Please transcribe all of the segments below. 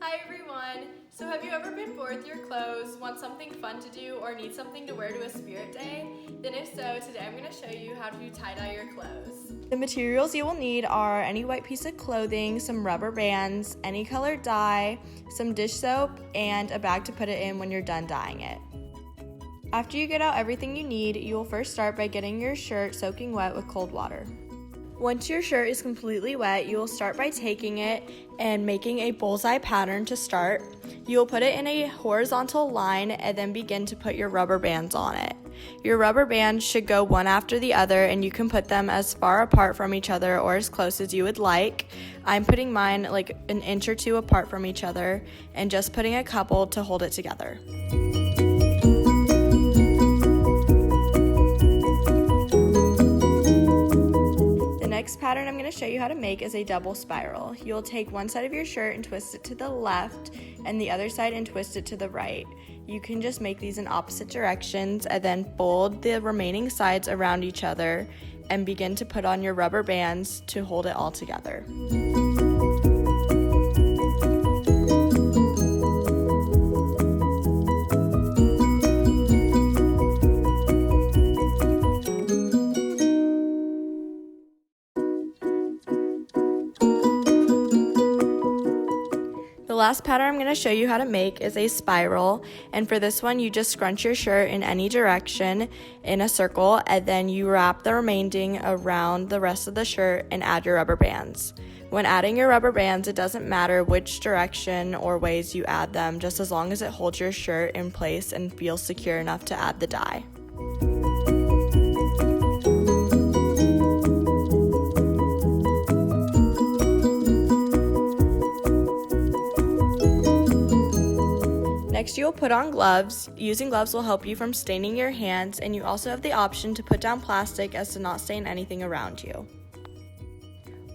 Hi everyone! So have you ever been bored with your clothes, want something fun to do, or need something to wear to a spirit day? Then if so, today I'm going to show you how to tie-dye your clothes. The materials you will need are any white piece of clothing, some rubber bands, any colored dye, some dish soap, and a bag to put it in when you're done dyeing it. After you get out everything you need, you will first start by getting your shirt soaking wet with cold water. Once your shirt is completely wet, you will start by taking it and making a bullseye pattern to start. You will put it in a horizontal line and then begin to put your rubber bands on it. Your rubber bands should go one after the other, and you can put them as far apart from each other or as close as you would like. I'm putting mine like an inch or two apart from each other and just putting a couple to hold it together. Next pattern I'm going to show you how to make is a double spiral. You'll take one side of your shirt and twist it to the left and the other side and twist it to the right. You can just make these in opposite directions and then fold the remaining sides around each other and begin to put on your rubber bands to hold it all together. The last pattern I'm going to show you how to make is a spiral, and for this one you just scrunch your shirt in any direction in a circle, and then you wrap the remaining around the rest of the shirt and add your rubber bands. When adding your rubber bands, it doesn't matter which direction or ways you add them, just as long as it holds your shirt in place and feels secure enough to add the dye. Next, you'll put on gloves. Using gloves will help you from staining your hands, and you also have the option to put down plastic as to not stain anything around you.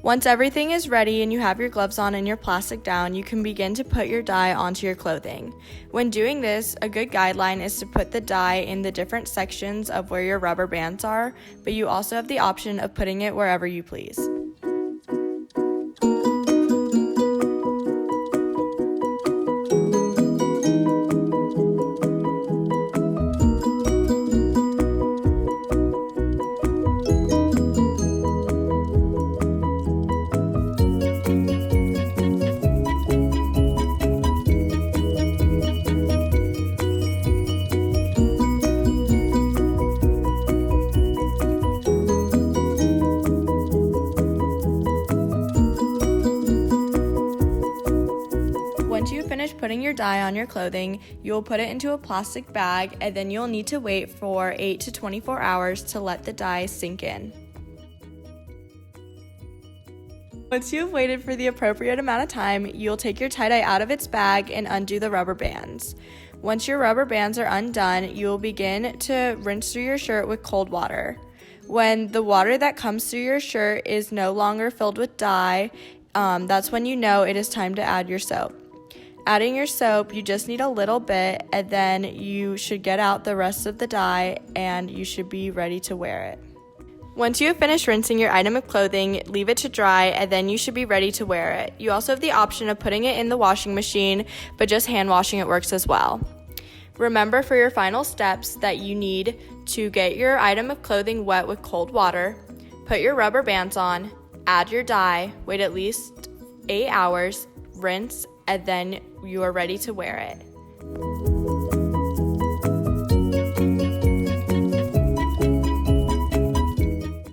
Once everything is ready and you have your gloves on and your plastic down, you can begin to put your dye onto your clothing. When doing this, a good guideline is to put the dye in the different sections of where your rubber bands are, but you also have the option of putting it wherever you please. Once you finish putting your dye on your clothing, you'll put it into a plastic bag, and then you'll need to wait for 8 to 24 hours to let the dye sink in. Once you've waited for the appropriate amount of time, you'll take your tie-dye out of its bag and undo the rubber bands. Once your rubber bands are undone, you will begin to rinse through your shirt with cold water. When the water that comes through your shirt is no longer filled with dye, that's when you know it is time to add your soap. Adding your soap, you just need a little bit, and then you should get out the rest of the dye and you should be ready to wear it. Once you have finished rinsing your item of clothing, leave it to dry, and then you should be ready to wear it. You also have the option of putting it in the washing machine, but just hand washing it works as well. Remember for your final steps that you need to get your item of clothing wet with cold water, put your rubber bands on, add your dye, wait at least 8 hours, rinse, and then you are ready to wear it.